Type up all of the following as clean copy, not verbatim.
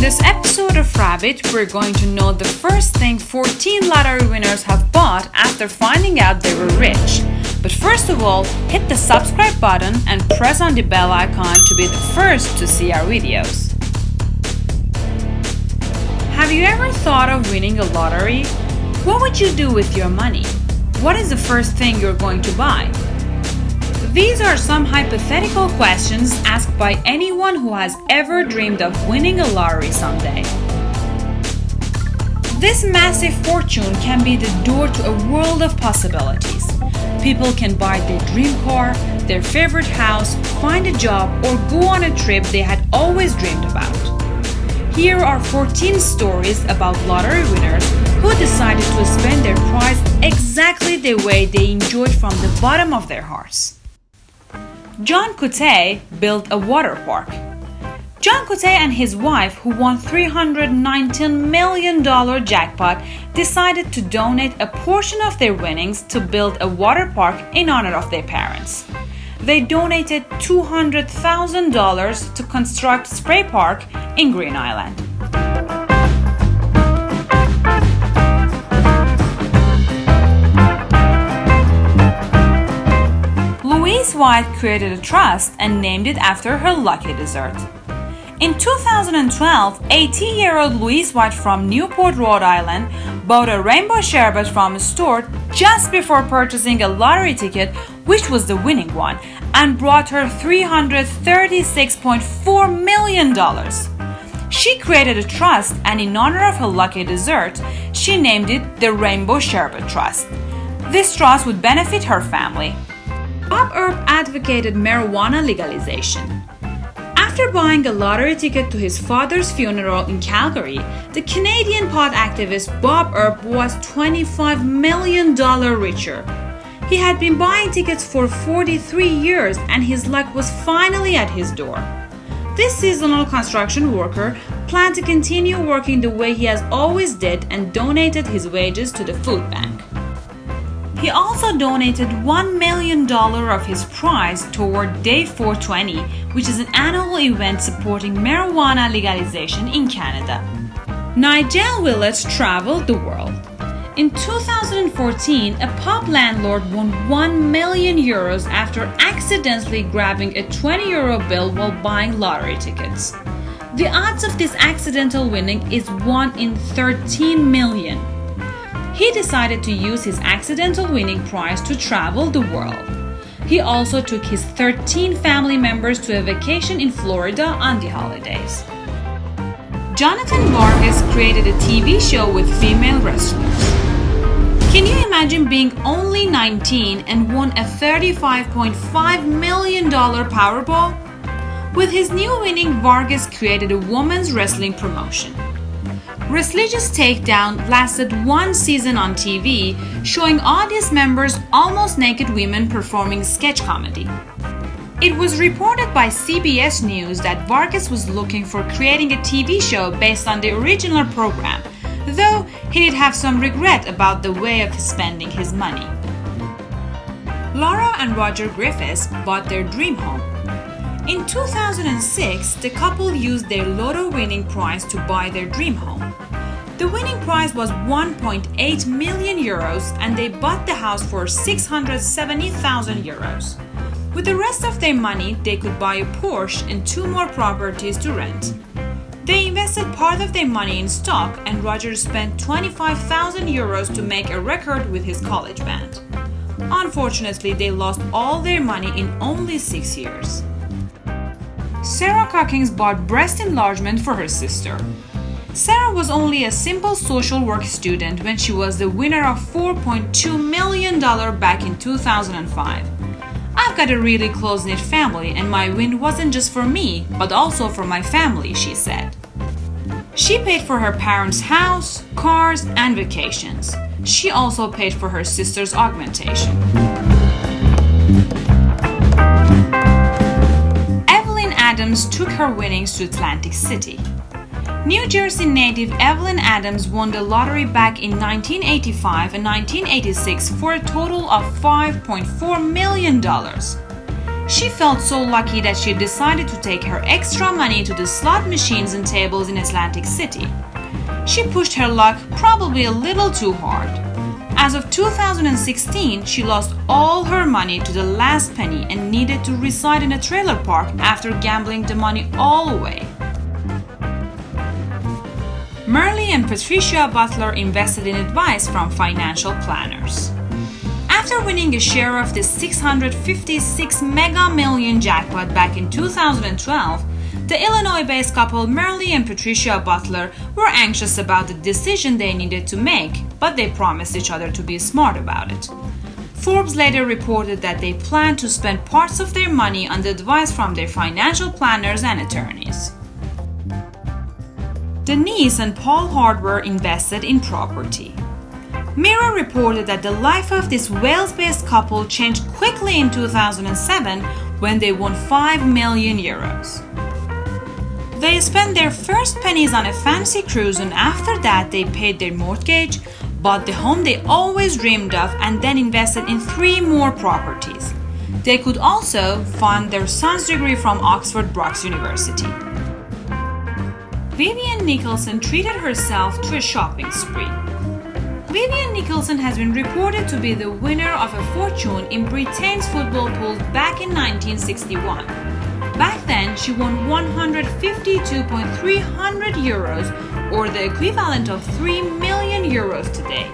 this episode of Rabbit, we're going to know the first thing 14 lottery winners have bought after finding out they were rich. But first of all, hit the subscribe button and press on the bell icon to be the first to see our videos. Have you ever thought of winning a lottery? What would you do with your money? What is the first thing you're going to buy? These are some hypothetical questions asked by anyone who has ever dreamed of winning a lottery someday. This massive fortune can be the door to a world of possibilities. People can buy their dream car, their favorite house, find a job, or go on a trip they had always dreamed about. Here are 14 stories about lottery winners who decided to spend their prize exactly the way they enjoyed from the bottom of their hearts. John Coutey built a water park. John Coutey and his wife, who won $319 million jackpot, decided to donate a portion of their winnings to build a water park in honor of their parents. They donated $200,000 to construct Spray Park in Green Island. Louise White created a trust and named it after her lucky dessert. In 2012, 80-year-old Louise White from Newport, Rhode Island, bought a rainbow sherbet from a store just before purchasing a lottery ticket, which was the winning one, and brought her $336.4 million. She created a trust, and in honor of her lucky dessert, she named it the Rainbow Sherbet Trust. This trust would benefit her family. Bob Earp advocated marijuana legalization. After buying a lottery ticket to his father's funeral in Calgary, the Canadian pot activist Bob Earp was $25 million richer. He had been buying tickets for 43 years and his luck was finally at his door. This seasonal construction worker planned to continue working the way he has always did and donated his wages to the food bank. He also donated $1 million of his prize toward Day 420, which is an annual event supporting marijuana legalization in Canada. Nigel Willis traveled the world. In 2014, a pub landlord won €1 million after accidentally grabbing a €20 bill while buying lottery tickets. The odds of this accidental winning is 1 in 13 million. He decided to use his accidental winning prize to travel the world. He also took his 13 family members to a vacation in Florida on the holidays. Jonathan Vargas created a TV show with female wrestlers. Can you imagine being only 19 and won a $35.5 million Powerball? With his new winning, Vargas created a women's wrestling promotion. Wrestlige's Takedown lasted one season on TV, showing audience members almost naked women performing sketch comedy. It was reported by CBS News that Vargas was looking for creating a TV show based on the original program, though he did have some regret about the way of spending his money. Laura and Roger Griffiths bought their dream home. In 2006, the couple used their lotto winning prize to buy their dream home. The winning prize was €1.8 million and they bought the house for €670,000. With the rest of their money, they could buy a Porsche and 2 more properties to rent. They invested part of their money in stock and Roger spent €25,000 to make a record with his college band. Unfortunately, they lost all their money in only 6 years. Sarahckings bought breast enlargement for her sister. Sarah was only a simple social work student when she was the winner of $4.2 million back in 2005. I've got a really close-knit family and my win wasn't just for me, but also for my family, she said. She paid for her parents' house, cars, and vacations. She also paid for her sister's augmentation. Evelyn Adams took her winnings to Atlantic City. New Jersey native Evelyn Adams won the lottery back in 1985 and 1986 for a total of $5.4 million. She felt so lucky that she decided to take her extra money to the slot machines and tables in Atlantic City. She pushed her luck probably a little too hard. As of 2016, she lost all her money to the last penny and needed to reside in a trailer park after gambling the money all away. Merle and Patricia Butler invested in advice from financial planners. After winning a share of the $656 mega million jackpot back in 2012, the Illinois-based couple Merle and Patricia Butler were anxious about the decision they needed to make, but they promised each other to be smart about it. Forbes later reported that they planned to spend parts of their money on the advice from their financial planners and attorneys. Denise and Paul Hardware invested in property. Mirror reported that the life of this Wales-based couple changed quickly in 2007 when they won €5 million. They spent their first pennies on a fancy cruise, and after that they paid their mortgage, bought the home they always dreamed of, and then invested in 3 more properties. They could also fund their son's degree from Oxford Brookes University. Vivian Nicholson treated herself to a shopping spree. Vivian Nicholson has been reported to be the winner of a fortune in Britain's football pool back in 1961. Back then, she won €152,300, or the equivalent of €3 million today.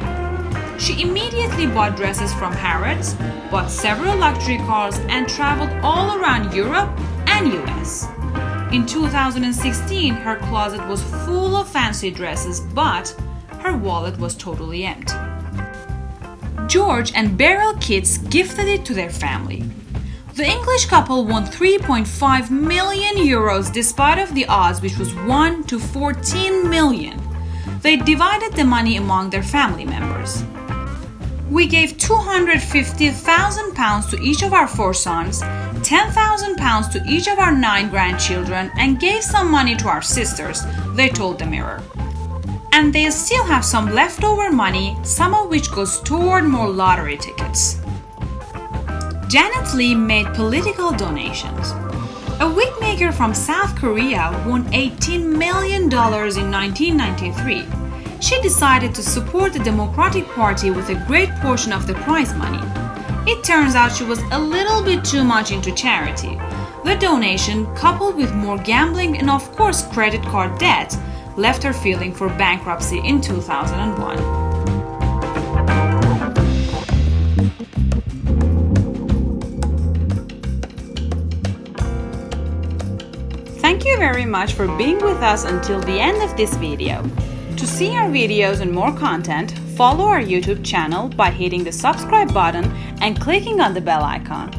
She immediately bought dresses from Harrods, bought several luxury cars, and traveled all around Europe and US. In 2016, her closet was full of fancy dresses, but her wallet was totally empty. George and Beryl kids gifted it to their family. The English couple won €3.5 million despite of the odds, which was 1 to 14 million. They divided the money among their family members. We gave £250,000 to each of our 4 sons, £10,000 to each of our 9 grandchildren, and gave some money to our sisters, they told the Mirror. And they still have some leftover money, some of which goes toward more lottery tickets. Janet Lee made political donations. A wigmaker from South Korea won $18 million in 1993. She decided to support the Democratic Party with a great portion of the prize money. It turns out she was a little bit too much into charity. The donation, coupled with more gambling and of course credit card debt, left her filing for bankruptcy in 2001. Thank you very much for being with us until the end of this video. To see our videos and more content, follow our YouTube channel by hitting the subscribe button and clicking on the bell icon.